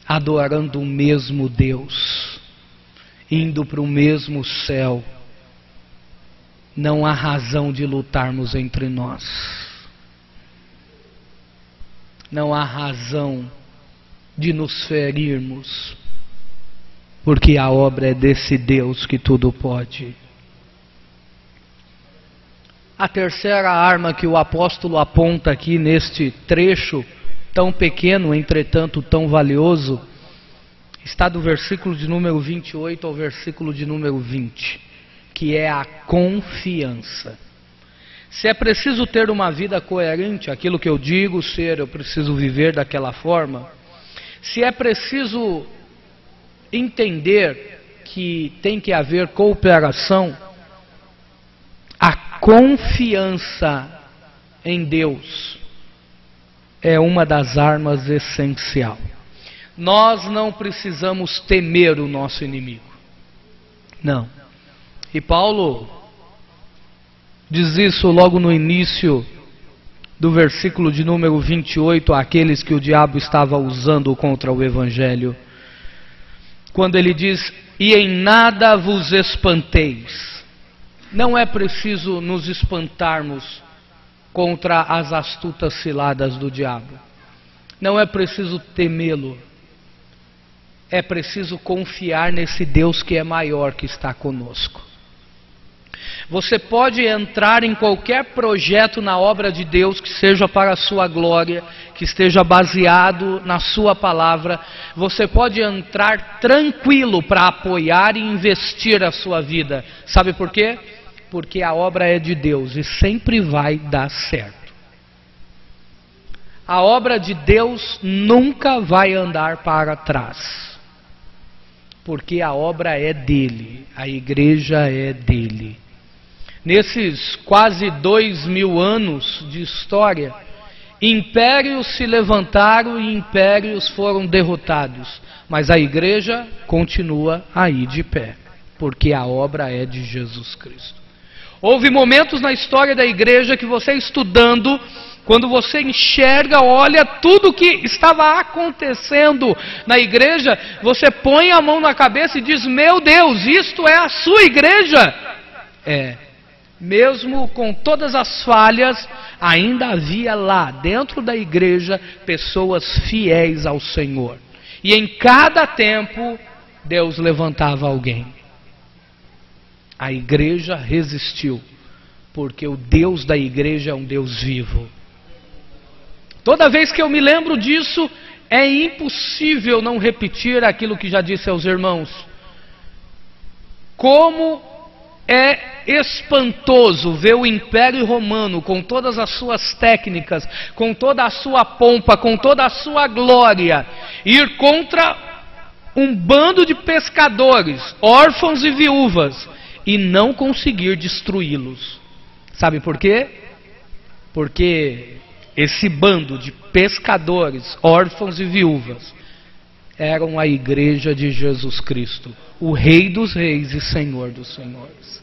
adorando o mesmo Deus, indo para o mesmo céu, não há razão de lutarmos entre nós. Não há razão de nos ferirmos, porque a obra é desse Deus que tudo pode. A terceira arma que o apóstolo aponta aqui neste trecho tão pequeno, entretanto tão valioso, está do versículo de número 28 ao versículo de número 20, que é a confiança. Se é preciso ter uma vida coerente, aquilo que eu digo ser, eu preciso viver daquela forma. Se é preciso entender que tem que haver cooperação, a confiança em Deus é uma das armas essenciais. Nós não precisamos temer o nosso inimigo. Não. E Paulo diz isso logo no início do versículo de número 28, àqueles que o diabo estava usando contra o Evangelho. Quando ele diz, e em nada vos espanteis. Não é preciso nos espantarmos contra as astutas ciladas do diabo. Não é preciso temê-lo. É preciso confiar nesse Deus que é maior, que está conosco. Você pode entrar em qualquer projeto na obra de Deus que seja para a sua glória, que esteja baseado na sua palavra. Você pode entrar tranquilo para apoiar e investir a sua vida. Sabe por quê? Porque a obra é de Deus e sempre vai dar certo. A obra de Deus nunca vai andar para trás. Porque a obra é dele, a igreja é dele. Nesses quase 2000 anos de história, impérios se levantaram e impérios foram derrotados. Mas a igreja continua aí de pé, porque a obra é de Jesus Cristo. Houve momentos na história da igreja que você estudando, quando você enxerga, olha tudo que estava acontecendo na igreja, você põe a mão na cabeça e diz, meu Deus, isto é a sua igreja? Mesmo com todas as falhas, ainda havia lá, dentro da igreja, pessoas fiéis ao Senhor. E em cada tempo, Deus levantava alguém. A igreja resistiu, porque o Deus da igreja é um Deus vivo. Toda vez que eu me lembro disso, é impossível não repetir aquilo que já disse aos irmãos. Como é espantoso ver o Império Romano, com todas as suas técnicas, com toda a sua pompa, com toda a sua glória, ir contra um bando de pescadores, órfãos e viúvas, e não conseguir destruí-los. Sabe por quê? Porque esse bando de pescadores, órfãos e viúvas, eram a igreja de Jesus Cristo, o Rei dos Reis e Senhor dos Senhores.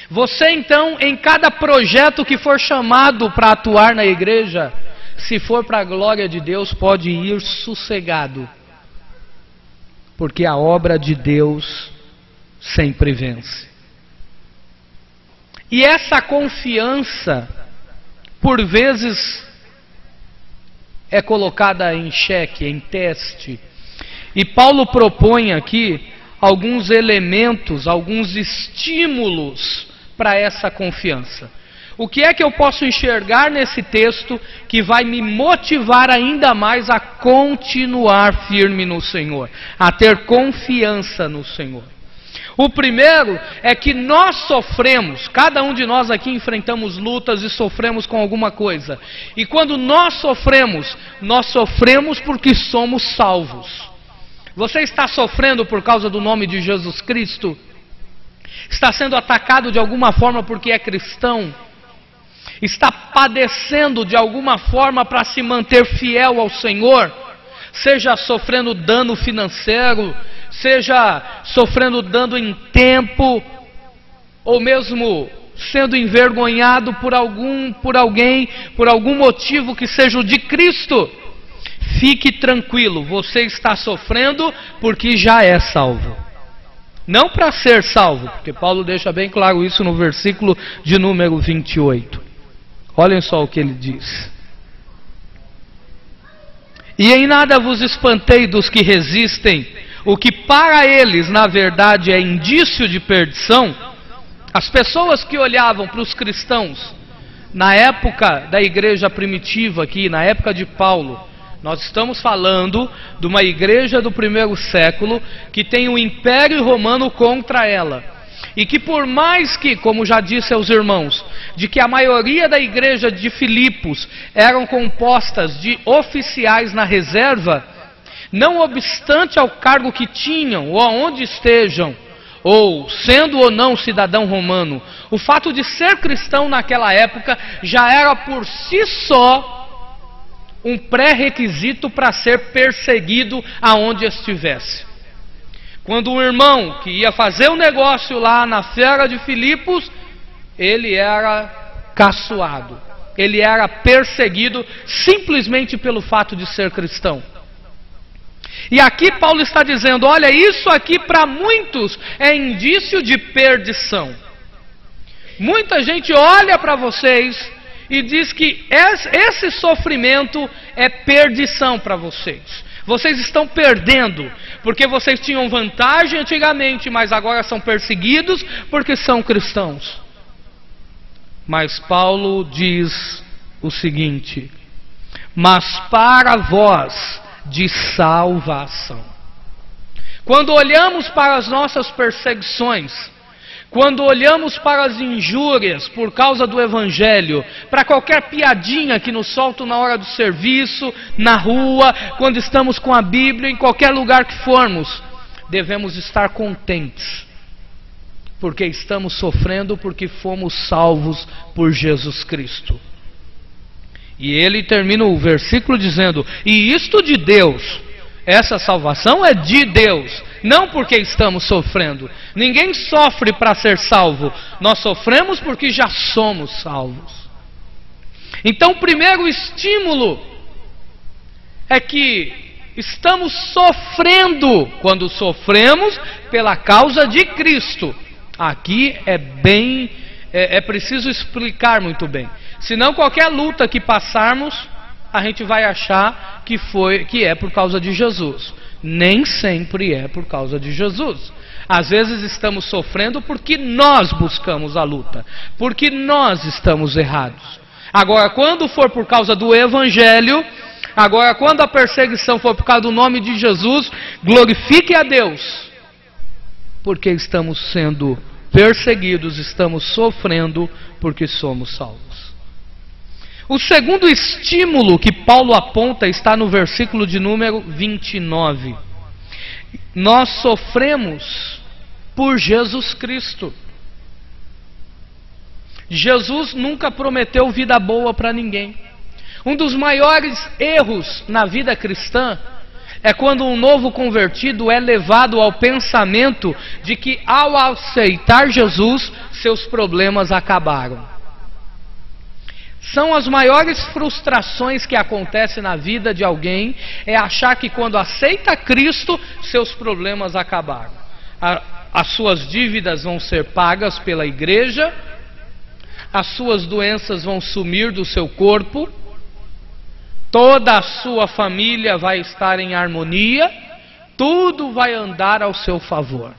Você então, em cada projeto que for chamado para atuar na igreja, se for para a glória de Deus, pode ir sossegado, porque a obra de Deus sempre vence. E essa confiança, por vezes, é colocada em xeque, em teste. E Paulo propõe aqui alguns elementos, alguns estímulos para essa confiança. O que é que eu posso enxergar nesse texto que vai me motivar ainda mais a continuar firme no Senhor, a ter confiança no Senhor? O primeiro é que nós sofremos, cada um de nós aqui enfrentamos lutas e sofremos com alguma coisa. E quando nós sofremos porque somos salvos. Você está sofrendo por causa do nome de Jesus Cristo? Está sendo atacado de alguma forma porque é cristão? Está padecendo de alguma forma para se manter fiel ao Senhor? Seja sofrendo dano financeiro, seja sofrendo dano em tempo, ou mesmo sendo envergonhado por alguém, por algum motivo que seja o de Cristo. fique tranquilo, você está sofrendo porque já é salvo. Não para ser salvo, porque Paulo deixa bem claro isso no versículo de número 28. Olhem só o que ele diz. E em nada vos espantei dos que resistem, o que para eles na verdade é indício de perdição. As pessoas que olhavam para os cristãos na época da igreja primitiva aqui, na época de Paulo, nós estamos falando de uma igreja do primeiro século que tem o Império Romano contra ela. E que por mais que, como já disse aos irmãos, de que a maioria da igreja de Filipos eram compostas de oficiais na reserva, não obstante ao cargo que tinham ou aonde estejam, ou sendo ou não cidadão romano, o fato de ser cristão naquela época já era por si só um pré-requisito para ser perseguido aonde estivesse. Quando um irmão que ia fazer um negócio lá na feira de Filipos, ele era caçoado, ele era perseguido simplesmente pelo fato de ser cristão. E aqui Paulo está dizendo, olha, isso aqui para muitos é indício de perdição. Muita gente olha para vocês e diz que esse sofrimento é perdição para vocês. Vocês estão perdendo, porque vocês tinham vantagem antigamente, mas agora são perseguidos porque são cristãos. Mas Paulo diz o seguinte, mas para vós de salvação. Quando olhamos para as nossas perseguições, quando olhamos para as injúrias por causa do Evangelho, para qualquer piadinha que nos soltam na hora do serviço, na rua, quando estamos com a Bíblia, em qualquer lugar que formos, devemos estar contentes, porque estamos sofrendo porque fomos salvos por Jesus Cristo. E ele termina o versículo dizendo, e isto de Deus, essa salvação é de Deus, não porque estamos sofrendo. Ninguém sofre para ser salvo, nós sofremos porque já somos salvos. Então o primeiro estímulo é que estamos sofrendo quando sofremos pela causa de Cristo. Aqui é preciso explicar muito bem. Senão qualquer luta que passarmos, a gente vai achar que é por causa de Jesus. Nem sempre é por causa de Jesus. Às vezes estamos sofrendo porque nós buscamos a luta, porque nós estamos errados. Agora, quando for por causa do Evangelho, agora quando a perseguição for por causa do nome de Jesus, glorifique a Deus, porque estamos sendo perseguidos, estamos sofrendo porque somos salvos. O segundo estímulo que Paulo aponta está no versículo de número 29. Nós sofremos por Jesus Cristo. Jesus nunca prometeu vida boa para ninguém. Um dos maiores erros na vida cristã é quando um novo convertido é levado ao pensamento de que ao aceitar Jesus, seus problemas acabaram. São as maiores frustrações que acontecem na vida de alguém, é achar que quando aceita Cristo, seus problemas acabaram. As suas dívidas vão ser pagas pela igreja, as suas doenças vão sumir do seu corpo, toda a sua família vai estar em harmonia, tudo vai andar ao seu favor.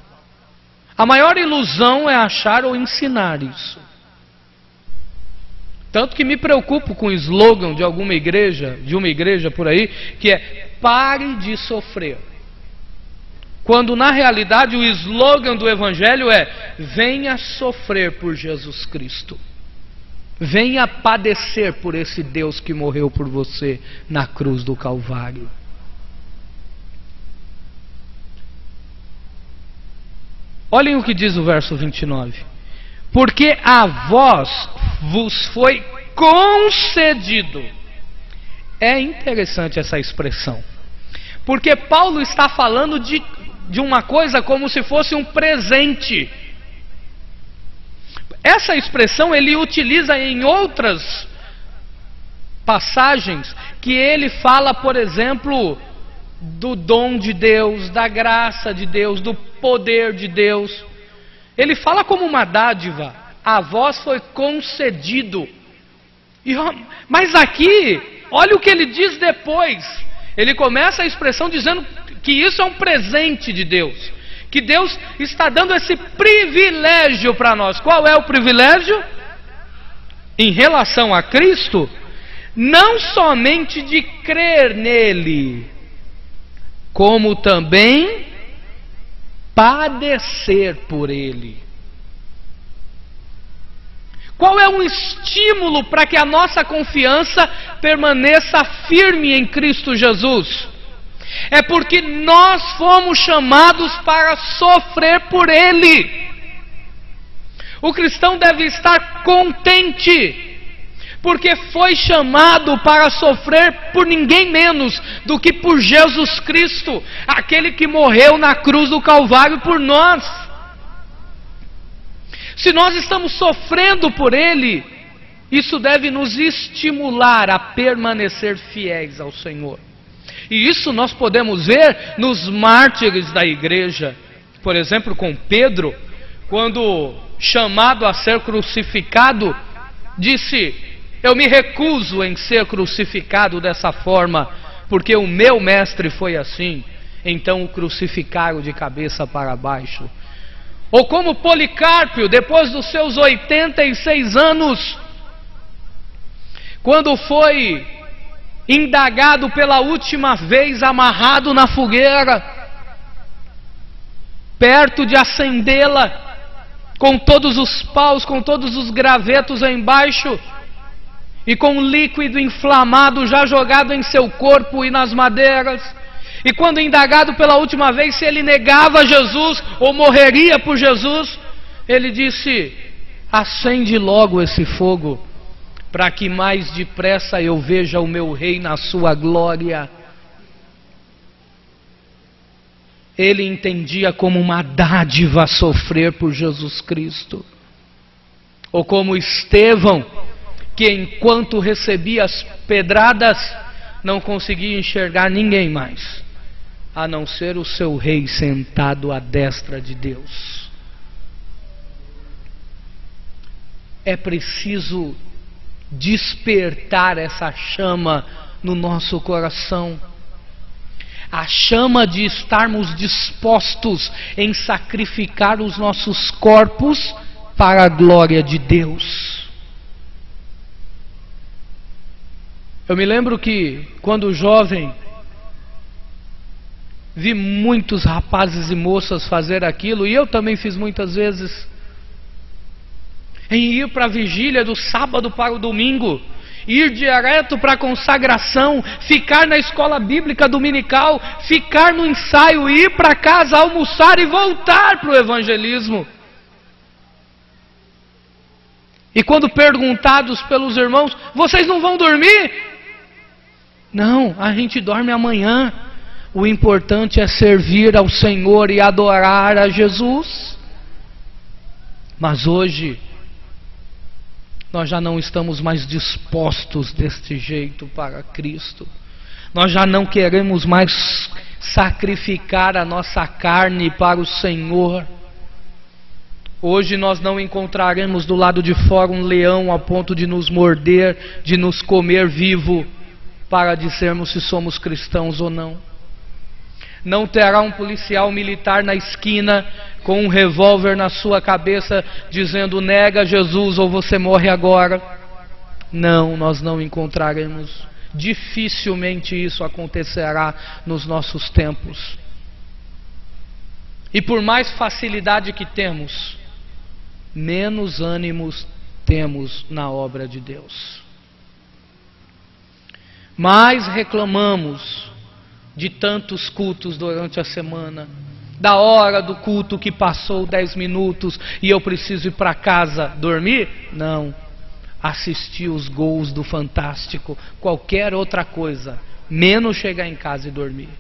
A maior ilusão é achar ou ensinar isso. Tanto que me preocupo com o slogan de uma igreja por aí, que é pare de sofrer. Quando na realidade o slogan do Evangelho é venha sofrer por Jesus Cristo. Venha padecer por esse Deus que morreu por você na cruz do Calvário. Olhem o que diz o verso 29. Porque a vós vos foi concedido. É interessante essa expressão. Porque Paulo está falando de uma coisa como se fosse um presente. Essa expressão ele utiliza em outras passagens que ele fala, por exemplo, do dom de Deus, da graça de Deus, do poder de Deus. Ele fala como uma dádiva, a vós foi concedido. Mas aqui, olha o que ele diz depois. Ele começa a expressão dizendo que isso é um presente de Deus, que Deus está dando esse privilégio para nós. Qual é o privilégio? Em relação a Cristo, não somente de crer nele, como também padecer por ele. Qual é um estímulo para que a nossa confiança permaneça firme em Cristo Jesus? É porque nós fomos chamados para sofrer por Ele. O cristão deve estar contente, porque foi chamado para sofrer por ninguém menos do que por Jesus Cristo, aquele que morreu na cruz do Calvário por nós. Se nós estamos sofrendo por Ele, isso deve nos estimular a permanecer fiéis ao Senhor. E isso nós podemos ver nos mártires da igreja. Por exemplo, com Pedro, quando chamado a ser crucificado, disse: eu me recuso em ser crucificado dessa forma, porque o meu mestre foi assim. Então o crucificaram de cabeça para baixo. Ou como Policarpo, depois dos seus 86 anos, quando foi indagado pela última vez, amarrado na fogueira, perto de acendê-la, com todos os paus, com todos os gravetos embaixo, e com líquido inflamado já jogado em seu corpo e nas madeiras. E quando indagado pela última vez se ele negava Jesus ou morreria por Jesus, ele disse: acende logo esse fogo, para que mais depressa eu veja o meu rei na sua glória. Ele entendia como uma dádiva sofrer por Jesus Cristo. Ou como Estevão, que enquanto recebia as pedradas, não conseguia enxergar ninguém mais, a não ser o seu rei sentado à destra de Deus. É preciso despertar essa chama no nosso coração, a chama de estarmos dispostos em sacrificar os nossos corpos para a glória de Deus. Eu me lembro que quando jovem vi muitos rapazes e moças fazer aquilo, e eu também fiz muitas vezes, em ir para a vigília do sábado para o domingo, ir direto para a consagração, ficar na escola bíblica dominical, ficar no ensaio, ir para casa, almoçar e voltar para o evangelismo. E quando perguntados pelos irmãos: vocês não vão dormir? Não, a gente dorme amanhã. O importante é servir ao Senhor e adorar a Jesus. Mas hoje nós já não estamos mais dispostos deste jeito para Cristo. Nós já não queremos mais sacrificar a nossa carne para o Senhor. Hoje nós não encontraremos do lado de fora um leão a ponto de nos morder, de nos comer vivo, para dizermos se somos cristãos ou não. Não terá um policial militar na esquina com um revólver na sua cabeça dizendo: nega Jesus ou você morre agora. Não, nós não encontraremos. Dificilmente isso acontecerá nos nossos tempos. E por mais facilidade que temos, menos ânimos temos na obra de Deus. Mais reclamamos de tantos cultos durante a semana, da hora do culto que passou 10 minutos e eu preciso ir para casa dormir? Não. Assistir os gols do Fantástico, qualquer outra coisa, menos chegar em casa e dormir.